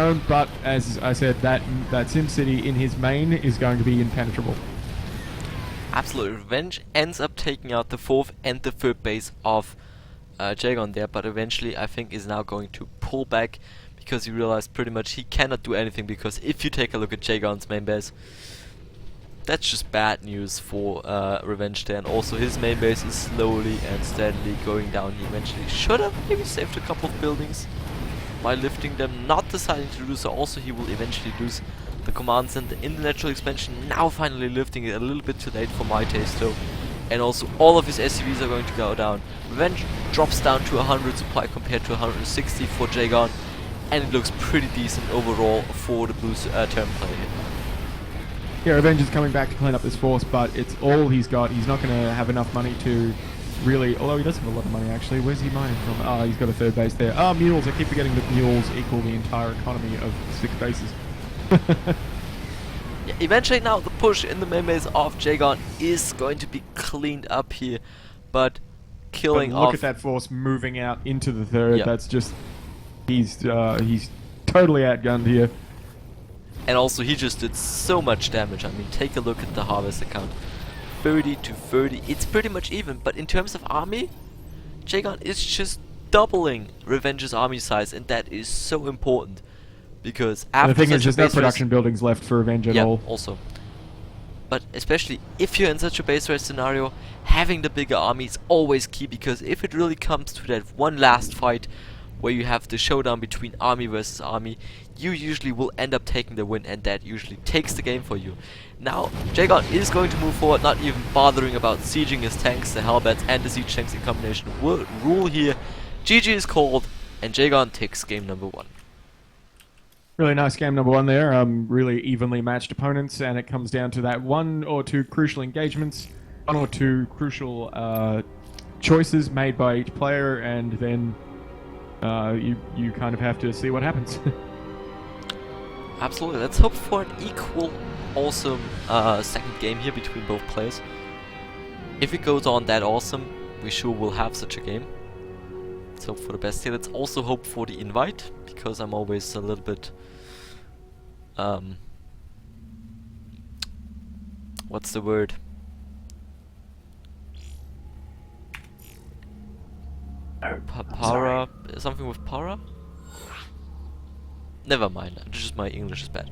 zone, but as I said, that SimCity in his main is going to be impenetrable. Absolutely. Revenge ends up taking out the 4th and the 3rd base of Jagon there, but eventually I think is now going to pull back because he realized pretty much he cannot do anything, because if you take a look at Jagon's main base, that's just bad news for Revenge there, and also his main base is slowly and steadily going down. He eventually should have maybe saved a couple of buildings by lifting them, not deciding to do so. Also, he will eventually lose the command center in the natural expansion, now finally lifting it a little bit too late for my taste though. And also all of his SCVs are going to go down. Revenge drops down to 100 supply compared to 160 for Jagon, and it looks pretty decent overall for the blue term player. Yeah, Revenge is coming back to clean up this force, but it's all he's got. He's not going to have enough money to really... Although he does have a lot of money, actually. Where's he mining from? Oh, he's got a 3rd base there. Oh, mules. I keep forgetting that mules equal the entire economy of 6 bases. Yeah, eventually now the push in the main base of Jagon is going to be cleaned up here, but killing look off... at that force moving out into the 3rd. Yep. That's just... He's totally outgunned here. And also he just did so much damage. I mean, take a look at the harvest account. 30 to 30. It's pretty much even, but in terms of army, Jagon is just doubling Revenge's army size, and that is so important. Because after the thing is, such there's a no production buildings left for Revenge at all. Also. But especially if you're in such a base race scenario, having the bigger army is always key, because if it really comes to that one last fight where you have the showdown between army versus army, you usually will end up taking the win, and that usually takes the game for you. Now, Jagon is going to move forward, not even bothering about sieging his tanks. The Hellbats and the siege tanks in combination will rule here. GG is called, and Jagon takes game number 1. Really nice game number 1 there. Really evenly matched opponents, and it comes down to that 1 or 2 crucial engagements, 1 or 2 crucial choices made by each player, and then you kind of have to see what happens. Absolutely. Let's hope for an equal, awesome second game here between both players. If it goes on that awesome, we sure will have such a game. Let's hope for the best here. Let's also hope for the invite, because I'm always a little bit... what's the word? Para... something with para? Never mind, just my English is bad.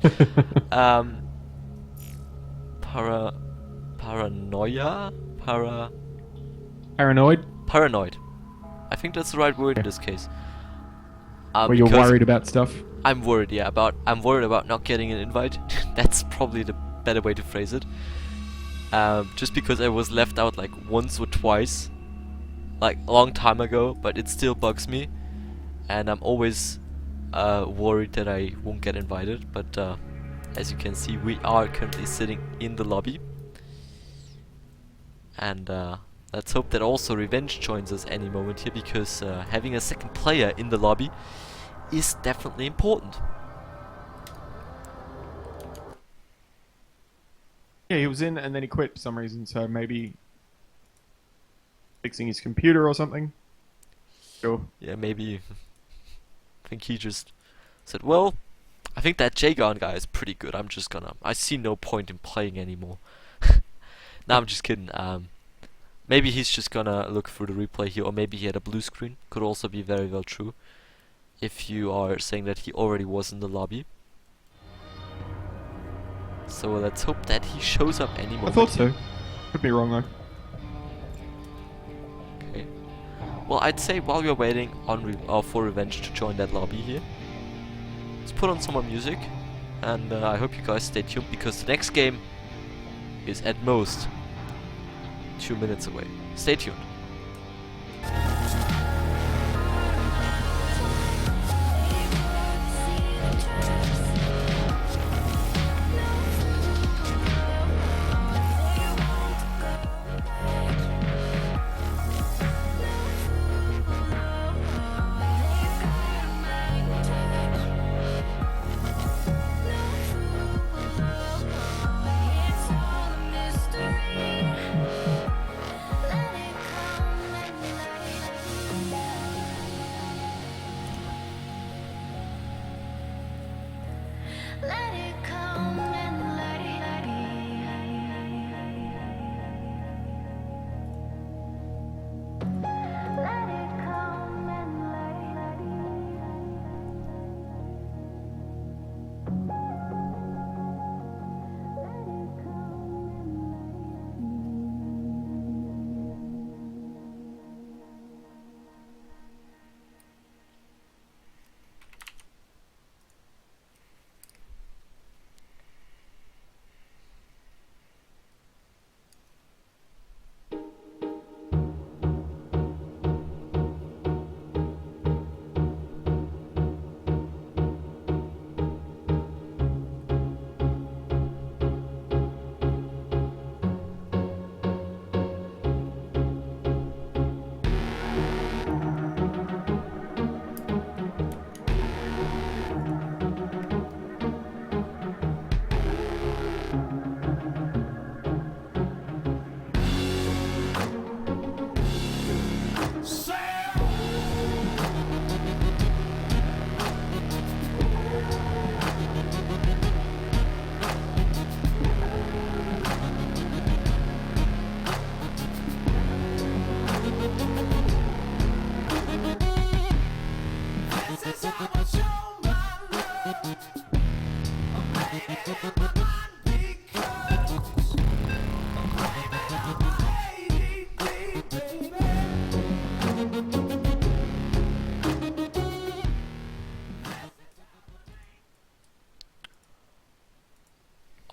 Paranoia? Paranoid? Paranoid. I think that's the right word in this case. Where you're worried about stuff? I'm worried, yeah, I'm worried about not getting an invite. That's probably the better way to phrase it. Just because I was left out like once or twice, like a long time ago, but it still bugs me, and I'm always worried that I won't get invited. But as you can see, we are currently sitting in the lobby, and let's hope that also Revenge joins us any moment here, because having a second player in the lobby is definitely important. Yeah, he was in and then he quit for some reason, so maybe fixing his computer or something. Sure. Yeah, maybe. I think he just said, well, I think that Jagon guy is pretty good. I see no point in playing anymore. No, I'm just kidding. Maybe he's just gonna look through the replay here, or maybe he had a blue screen. Could also be very well true, if you are saying that he already was in the lobby. So let's hope that he shows up any moment. I thought so. Could be wrong though. Okay. Well, I'd say while we're waiting on for Revenge to join that lobby here, let's put on some more music, and I hope you guys stay tuned, because the next game is at most 2 minutes away. Stay tuned. Let it come and let it be. Let it come and let it be.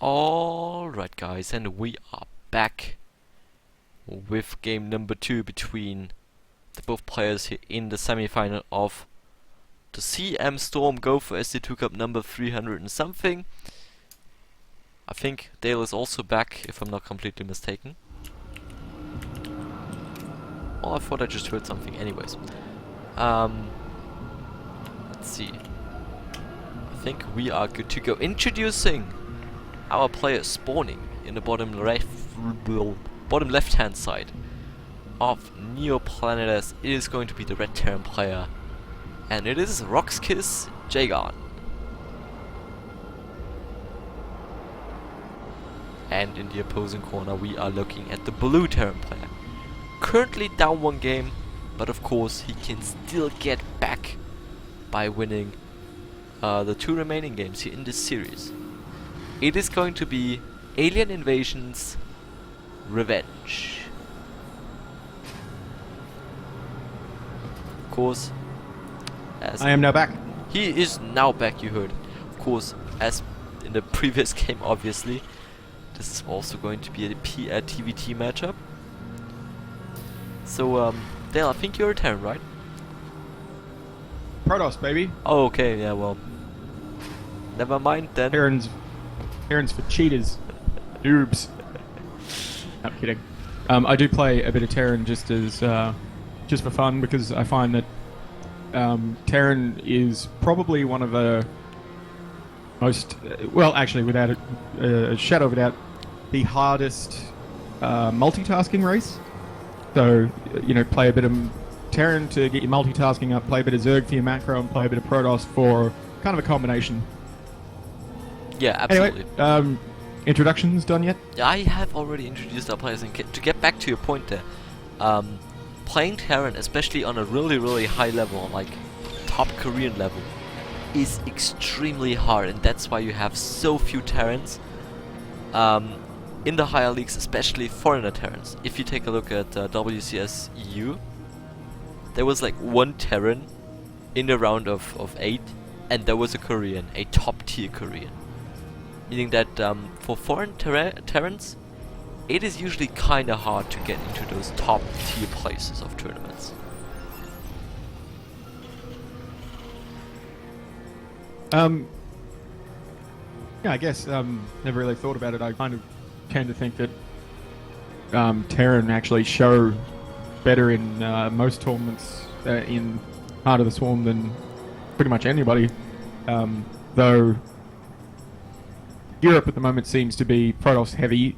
Alright guys, and we are back with game number 2 between the both players here in the semi-final of the CM Storm GO4SC2 Cup number 300 and something. I think Dale is also back, if I'm not completely mistaken. Well, I thought I just heard something anyways. Let's see. I think we are good to go. Introducing our player spawning in the bottom left hand side of Neoplanet S. It is going to be the Red Terran player, and it is Roxkiss Jagon. And in the opposing corner we are looking at the Blue Terran player. Currently down 1 game, but of course he can still get back by winning the 2 remaining games here in this series. It is going to be Alien Invasion's Revenge. Of course, as I am now back. he is now back, you heard. Of course, as in the previous game, obviously, this is also going to be a TVT matchup. So, Dale, I think you're a Terran, right? Protoss, baby. Oh, okay, yeah, well, never mind then. Terrans for cheaters. Noobs. I'm kidding. I do play a bit of Terran just as just for fun, because I find that Terran is probably one of the most, well, actually, without a shadow of a doubt, the hardest multitasking race. So, you know, play a bit of Terran to get your multitasking up, play a bit of Zerg for your macro, and play a bit of Protoss for kind of a combination. Yeah, absolutely. Anyway, introductions done yet? I have already introduced our players, and to get back to your point there, playing Terran, especially on a really high level, like top Korean level, is extremely hard, and that's why you have so few Terrans in the higher leagues, especially foreigner Terrans. If you take a look at WCS EU, there was like 1 Terran in the round of 8, and there was a Korean, a top tier Korean. Meaning that for foreign Terrans, it is usually kinda hard to get into those top tier places of tournaments. Yeah, I guess never really thought about it. I kind of tend to think that Terran actually show better in most tournaments in Heart of the Swarm than pretty much anybody. Though Europe at the moment seems to be Protoss heavy.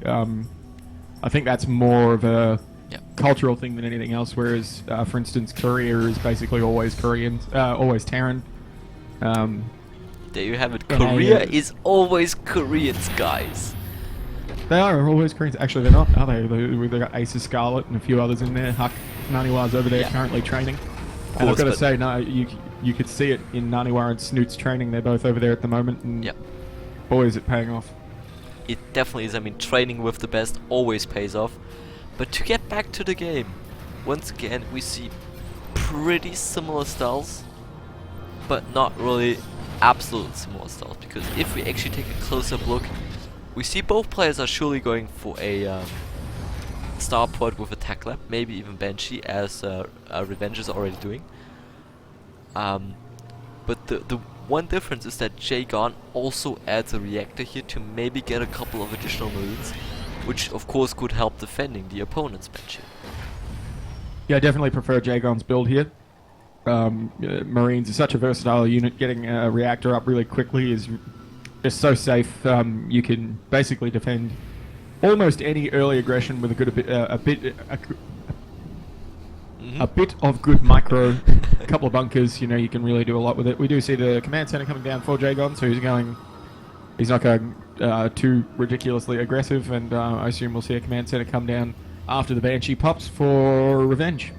I think that's more of a cultural thing than anything else. Whereas, for instance, Korea is basically always Korean, always Terran. There you have it. Yeah, Korea yeah. is always Koreans, guys. They are always Koreans. Actually, they're not, are they? They've got Aces Scarlet and a few others in there. Huck Naniwa's over there Yeah. currently training. Of And I've course, got to but- say, no, you could see it in Naniwa and Snoot's training. They're both over there at the moment, and Yep. boy, is it paying off. It definitely is. I mean, training with the best always pays off. But to get back to the game, once again, we see pretty similar styles, but not really absolute similar styles. Because if we actually take a close-up look, we see both players are surely going for a starport with a tackler, maybe even Banshee, as Revenge is already doing. But the one difference is that Jagon also adds a reactor here to maybe get a couple of additional marines, which of course could help defending the opponent's Banshee. Yeah, I definitely prefer Jagon's build here. Marines are such a versatile unit. Getting a reactor up really quickly is just so safe. You can basically defend almost any early aggression with a bit of good micro, a couple of bunkers. You know, you can really do a lot with it. We do see the command center coming down for Jagon, so he's not going too ridiculously aggressive, and I assume we'll see a command center come down after the Banshee pops for Revenge.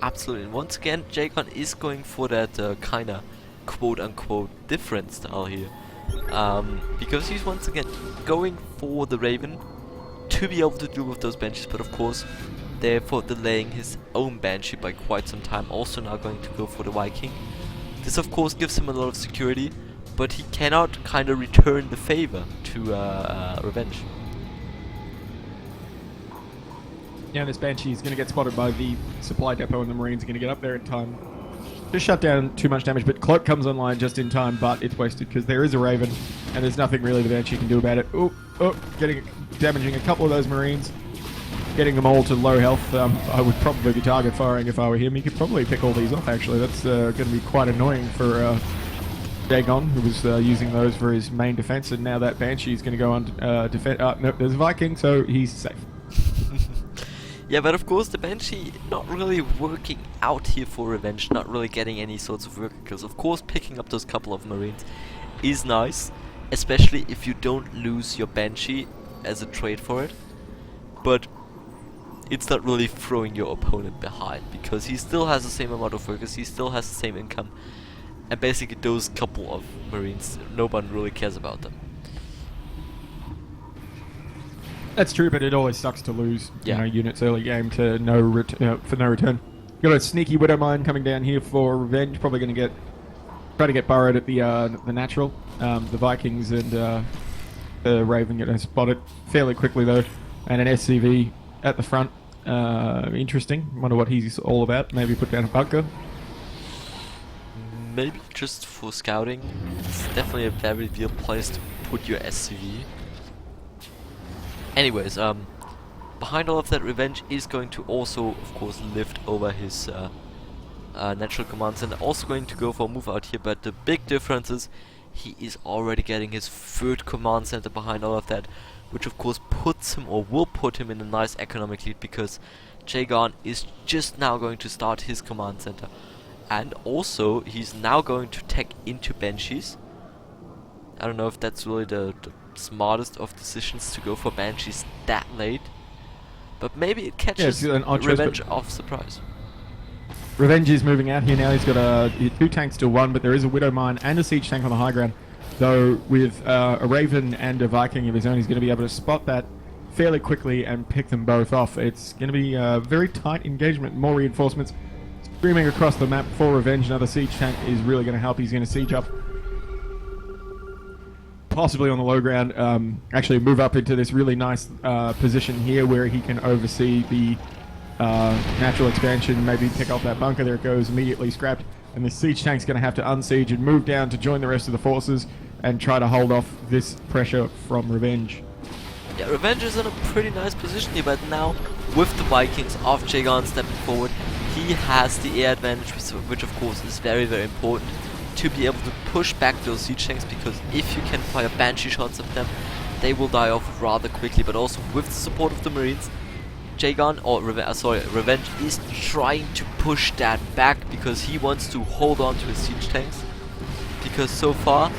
Absolutely. And once again, Jagon is going for that kind of quote-unquote different style here. Because he's once again going for the Raven to be able to deal with those Banshees, but of course, therefore delaying his own Banshee by quite some time. Also now going to go for the Viking. This of course gives him a lot of security, but he cannot kind of return the favor to Revenge. Yeah, this Banshee is going to get spotted by the supply depot, and the Marines are going to get up there in time. Just shut down too much damage, but Cloak comes online just in time, but it's wasted because there is a Raven, and there's nothing really the Banshee can do about it. Oh, damaging a couple of those Marines, getting them all to low health. I would probably be target firing if I were him. He could probably pick all these off, actually. That's going to be quite annoying for Dagon, who was using those for his main defense, and now that Banshee is going to go on defense. No, there's a Viking, so he's safe. Yeah, but of course the Banshee not really working out here for Revenge, not really getting any sorts of work kills. Of course, picking up those couple of Marines is nice, especially if you don't lose your Banshee as a trade for it. But it's not really throwing your opponent behind, because he still has the same amount of focus, he still has the same income, and basically those couple of Marines, no one really cares about them. That's true, but it always sucks to lose Yeah. units early game to for no return. Got a sneaky Widow Mine coming down here for Revenge. Probably going to try to get burrowed at the natural. The Vikings and the Raven going to spot it fairly quickly though, and an SCV at the front. Interesting. Wonder what he's all about. Maybe put down a bunker. Maybe just for scouting. It's definitely a very real place to put your SCV. Anyways, behind all of that, Revenge is going to also, of course, lift over his natural command center. Also going to go for a move out here, but the big difference is he is already getting his third command center behind all of that, which of course puts him, or will put him, in a nice economic lead, because Jagon is just now going to start his command center. And also, he's now going to tech into Banshees. I don't know if that's really the smartest of decisions to go for Banshees that late, but maybe it catches an odd choice, Revenge but off surprise. Revenge is moving out here now. He's got two tanks to one, but there is a Widow Mine and a Siege tank on the high ground. Though with a Raven and a Viking of his own, he's going to be able to spot that fairly quickly and pick them both off. It's going to be a very tight engagement. More reinforcements streaming across the map for Revenge. Another Siege tank is really going to help. He's going to siege up, possibly on the low ground, actually move up into this really nice position here where he can oversee the natural expansion, maybe pick off that bunker. There it goes, immediately scrapped. And the siege tank's going to have to unsiege and move down to join the rest of the forces and try to hold off this pressure from Revenge. Yeah, Revenge is in a pretty nice position here, but now with the Vikings of Jagon stepping forward, he has the air advantage, which of course is very, very important to be able to push back those siege tanks, because if you can fire Banshee shots at them, they will die off rather quickly. But also with the support of the Marines, Jagon, or Revenge is trying to push that back because he wants to hold on to his siege tanks. because so far